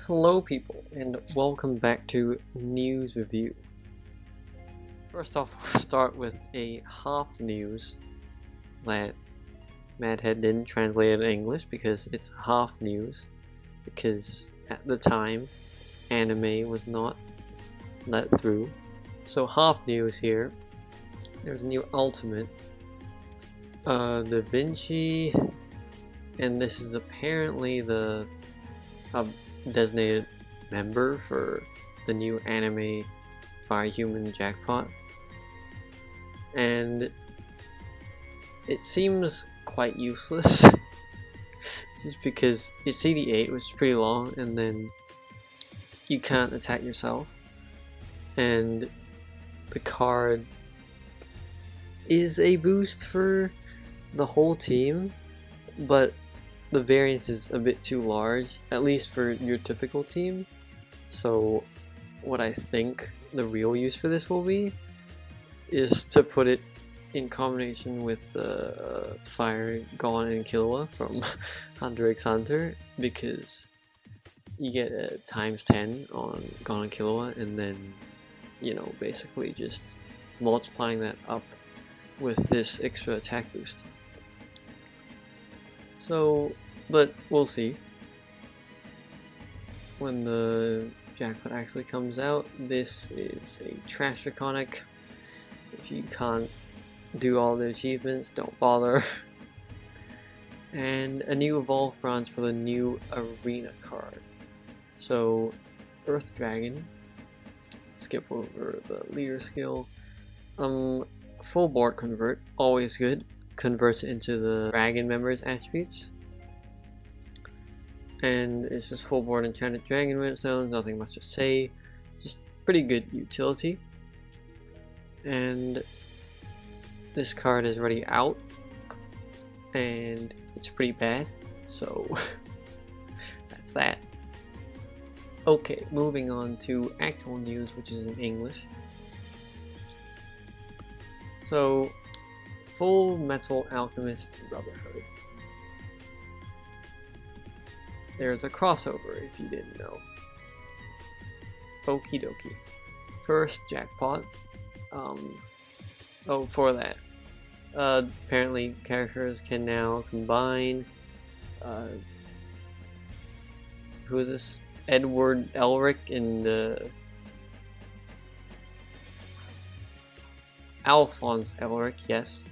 Hello people, and welcome back to News Review. First off, we'll start with a half news that Madhead didn't translate it in English because it's half news, because at the time anime was not let through. So half news here. There's a new Ultimate Da Vinci, and this is apparently the designated member for the new anime Fire Human jackpot, and it seems quite useless just because it's CD8, which is pretty long, and then you can't attack yourself, and the card is a boost for the whole team, but the variance is a bit too large, at least for your typical team. So what I think the real use for this will be is to put it in combination with the Fire Gon and Killua from Hunter x Hunter, because you get a ×10 on Gon and Killua, and then, you know, basically just multiplying that up with this extra attack boost. So, but we'll see when the jackpot actually comes out. This is a trash iconic. If you can't do all the achievements, don't bother. And a new evolve bronze for the new arena card. So, Earth Dragon. Skip over the leader skill. Full board convert, always good. Converts it into the dragon members attributes, and it's just full board enchanted dragon redstones, nothing much to say, just pretty good utility. And this card is already out and it's pretty bad, so that's that. Okay, moving on to actual news, which is in English. So Fullmetal Alchemist Brotherhood. There's a crossover if you didn't know. Okie dokie. First jackpot. For that. Apparently characters can now combine. Who is this? Edward Elric and Alphonse Elric, yes.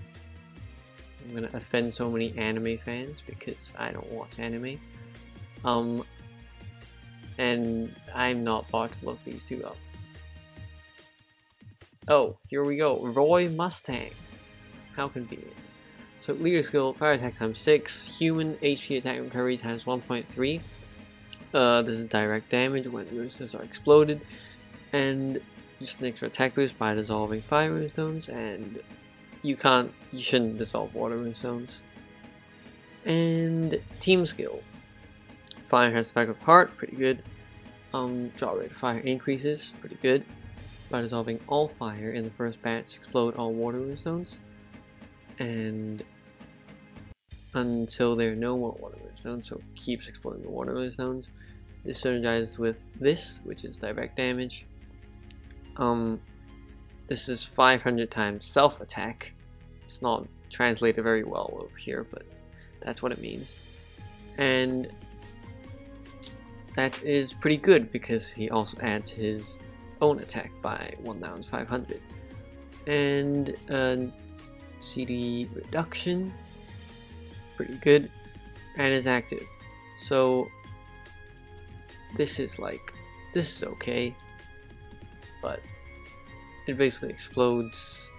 I'm gonna offend so many anime fans because I don't watch anime. And I'm not bothered to look these two up. Oh, here we go. Roy Mustang. How convenient. So leader skill, fire attack ×6, human HP attack recovery ×1.3. This is direct damage when moonstones are exploded, and just an extra attack boost by dissolving fire moonstones, and you shouldn't dissolve water moonstones. And team skill. Fire has effect of heart, pretty good. Draw rate of fire increases, pretty good. By dissolving all fire in the first batch, explode all water moonstones. And until there are no more water moonstones, so keeps exploding the water moonstones. This synergizes with this, which is direct damage. This is 500 times self attack. It's not translated very well over here, but that's what it means. And that is pretty good because he also adds his own attack by 1500. And CD reduction, pretty good, and is active. So this is okay, but it basically explodes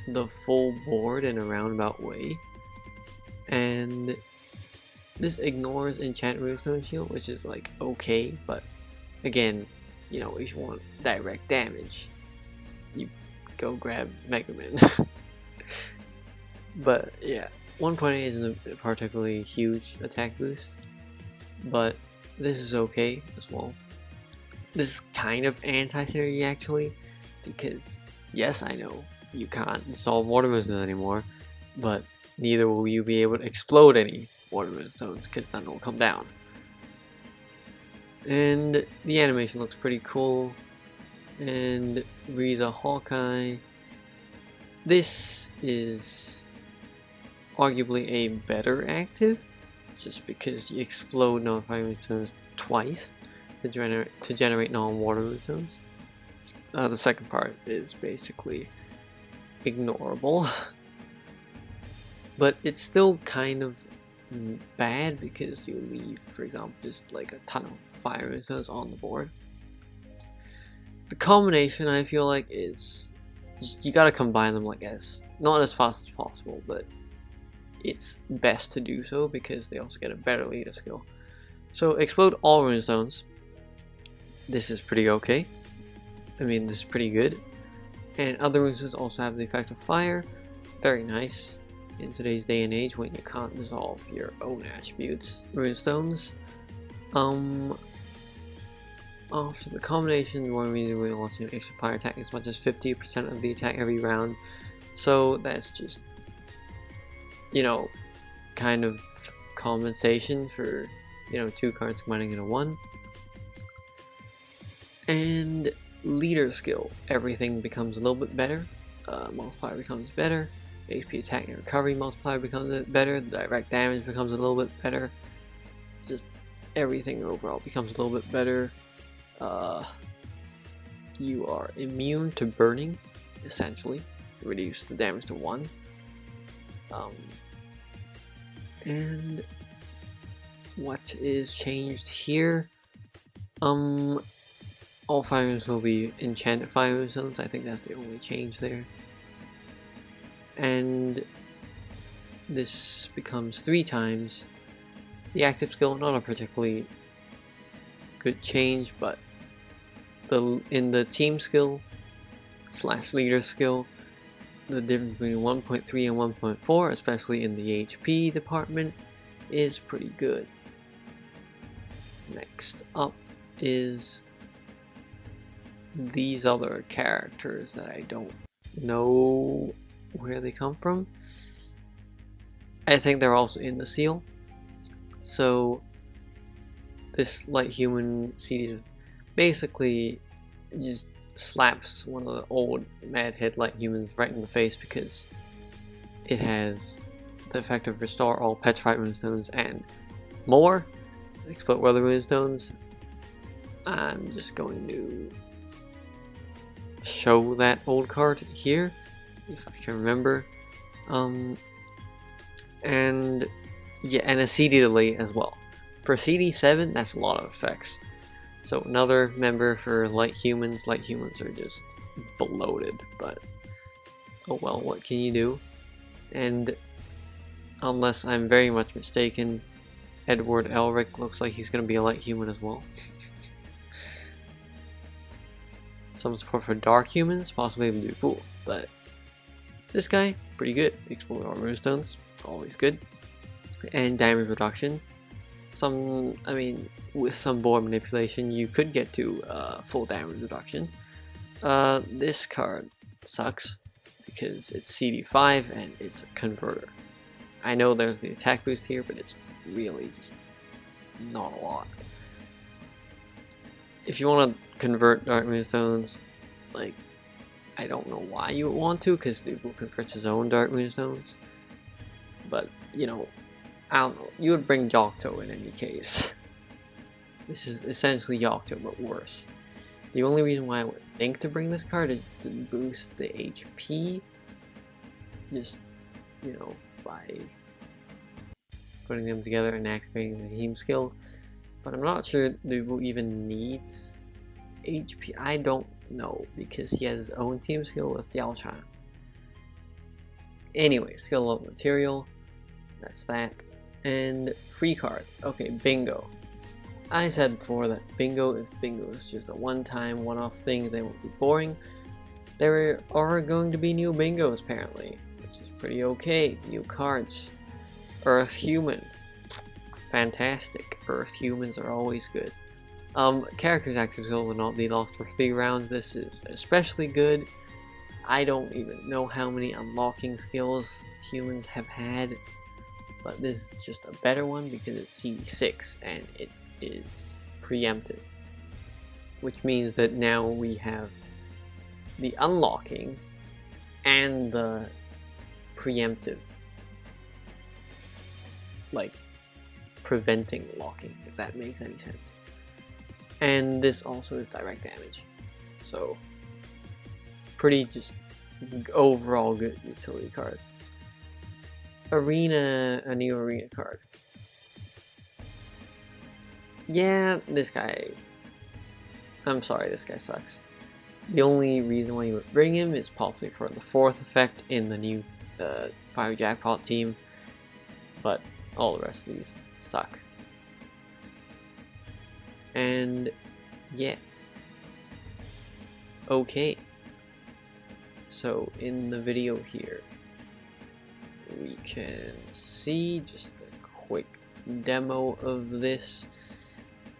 the full board in a roundabout way, and this ignores enchant runestone shield, which is okay, but again, you know, if you want direct damage, you go grab Mega Man. But yeah, 1.8 isn't a particularly huge attack boost, but this is okay as well. This is kind of anti-theory actually, because yes, I know you can't dissolve water moonstones anymore, but neither will you be able to explode any water moonstones because none will come down. And the animation looks pretty cool. And Riza Hawkeye. This is arguably a better active, just because you explode non-fire runestones twice to generate non-water runestones. The second part is basically ignorable, but it's still kind of bad because you leave, for example, just like a ton of fire runestones on the board. The combination, I feel like, is you gotta combine them like not as fast as possible, but it's best to do so because they also get a better leader skill. So explode all runestones. This is pretty okay. I mean, this is pretty good. And other runestones also have the effect of fire. Very nice in today's day and age when you can't dissolve your own attributes. Runestones. After the combination, you want to be launching an extra fire attack as much as 50% of the attack every round. So that's just, you know, kind of compensation for, you know, 2 cards combining into 1. And leader skill, everything becomes a little bit better. Multiplier becomes better. HP attack and recovery multiplier becomes better. The direct damage becomes a little bit better. Just everything overall becomes a little bit better. You are immune to burning, essentially. Reduce the damage to 1. And what is changed here? All fire runes will be enchanted fire runestones. I think that's the only change there. And this becomes 3 times. The active skill, not a particularly good change, but in the team skill / leader skill, the difference between 1.3 and 1.4, especially in the HP department, is pretty good. Next up is these other characters that I don't know where they come from. I think they're also in the seal. So this light human series basically just slaps one of the old mad head light humans right in the face because it has the effect of restore all petrified runestones and more. Explode weather runestones. I'm just going to show that old card here if I can remember. And yeah, and a CD delay as well. For CD7, that's a lot of effects. So another member for light humans. Light humans are just bloated, but oh well, what can you do? And unless I'm very much mistaken, Edward Elric looks like he's going to be a light human as well. Some support for dark humans, possibly even do fool, but this guy, pretty good. Explode all runestones, always good. And damage reduction. I mean, with some board manipulation, you could get to full damage reduction. This card sucks because it's CD5 and it's a converter. I know there's the attack boost here, but it's really just not a lot. If you want to convert dark runestones, like, I don't know why you would want to, because Duke will convert his own dark runestones. But, you know, I don't know. You would bring Yocto in any case. This is essentially Yocto, but worse. The only reason why I would think to bring this card is to boost the HP. Just, you know, by putting them together and activating the team skill. But I'm not sure Dubu even needs HP. I don't know, because he has his own team skill with Dialchan. Anyway, skill level material. That's that. And free card. Okay, bingo. I said before that bingo is just a one-time, one-off thing. They won't be boring. There are going to be new bingos apparently, which is pretty okay. New cards. Earth Human. Fantastic. Earth Humans are always good. Character's active skill will not be locked for 3 rounds. This is especially good. I don't even know how many unlocking skills humans have had, but this is just a better one because it's CD6 and it is preemptive, which means that now we have the unlocking and the preemptive, like preventing locking, if that makes any sense. And this also is direct damage, so pretty just overall good utility card. Arena, a new arena card. Yeah, this guy, I'm sorry, this guy sucks. The only reason why you would bring him is possibly for the 4th effect in the new Fire Jackpot team, but all the rest of these suck. And yeah, okay, so in the video here we can see just a quick demo of this.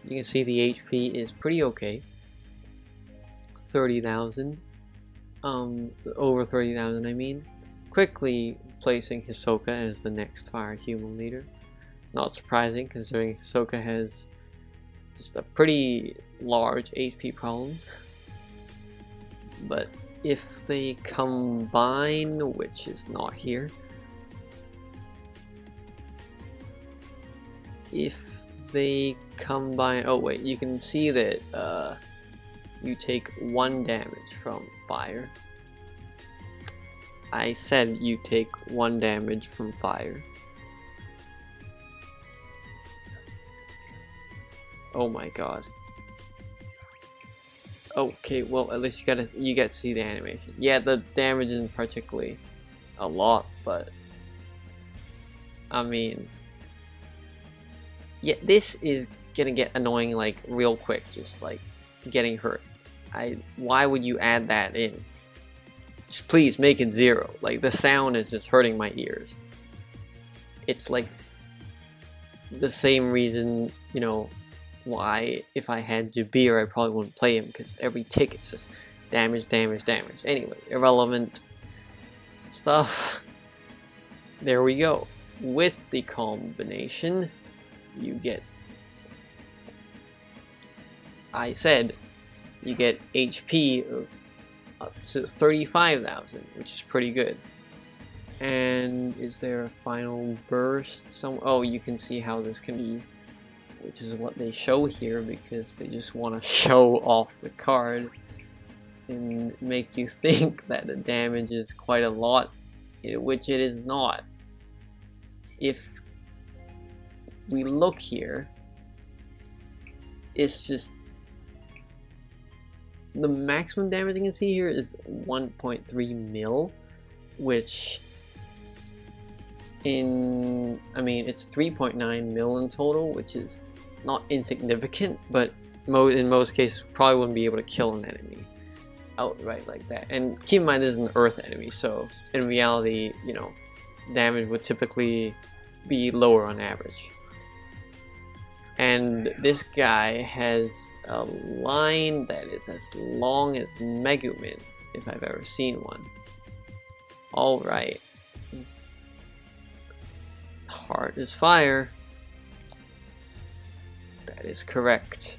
You can see the HP is pretty okay, 30,000, over 30,000 I mean. Quickly placing Hisoka as the next Fire Human leader. Not surprising considering Hisoka has just a pretty large HP problem. But if they combine, which is not here, if they combine, oh wait, you can see that you take 1 damage from fire. I said you take 1 damage from fire. Oh my god. Okay, well at least you get to see the animation. Yeah, the damage isn't particularly a lot, but I mean, yeah, this is gonna get annoying like real quick, just like getting hurt. Why would you add that in? Just please make it 0. Like the sound is just hurting my ears. It's like the same reason, you know, why if I had Jabir I probably wouldn't play him, because every tick it's just damage, damage, damage. Anyway, irrelevant stuff. There we go. With the combination, you get, I said, you get HP of up to 35,000, which is pretty good. And is there a final burst? Oh, you can see how this can be, which is what they show here because they just want to show off the card and make you think that the damage is quite a lot, which it is not. If we look here, it's just the maximum damage you can see here is 1.3 mil, which it's 3.9 mil in total, which is not insignificant, but in most cases probably wouldn't be able to kill an enemy outright like that. And keep in mind this is an earth enemy, so in reality, you know, damage would typically be lower on average. And this guy has a line that is as long as Megumin, if I've ever seen one. Alright. Heart is fire. That is correct.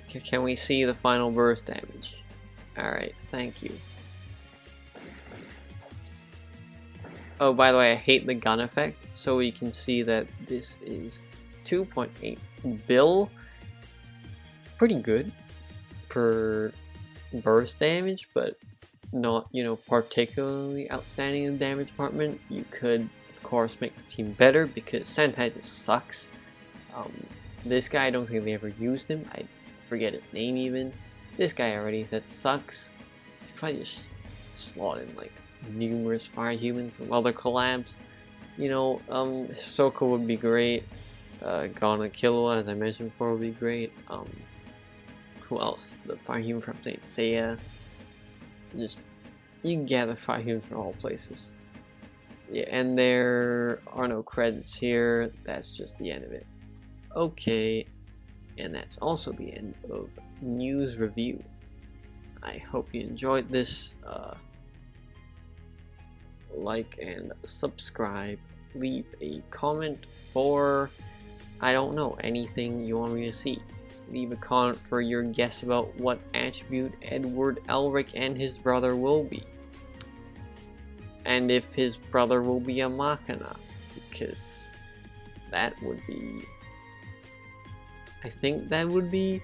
Can we see the final burst damage? Alright, thank you. Oh, by the way, I hate the gun effect, so we can see that this is 2.8 bill. Pretty good for burst damage, but not, you know, particularly outstanding in the damage department. You could, of course, make the team better because Sentai just sucks. This guy, I don't think they ever used him. I forget his name even. This guy already said sucks. You probably just slot in like numerous fire humans from other collabs. You know, Hisoka would be great. Gana Killua, as I mentioned before, would be great. Who else? The fire human from Saint Seiya. Just, you can gather fire humans from all places. Yeah, and there are no credits here. That's just the end of it. Okay, and that's also the end of news review. I hope you enjoyed this. Like and subscribe. Leave a comment for I don't know, anything you want me to see. Leave a comment for your guess about what attribute Edward Elric and his brother will be. And if his brother will be a Machina, because that would be... I think that would be...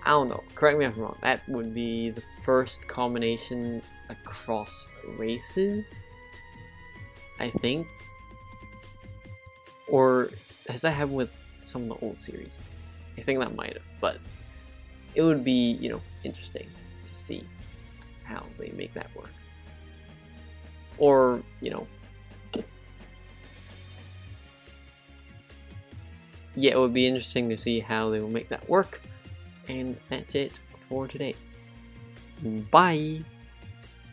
I don't know, correct me if I'm wrong, that would be the first combination across races, I think. Or has that happened with some of the old series? I think that might have, but it would be, you know, interesting to see how they make that work. Or, you know, yeah, it would be interesting to see how they will make that work. And that's it for today. Bye!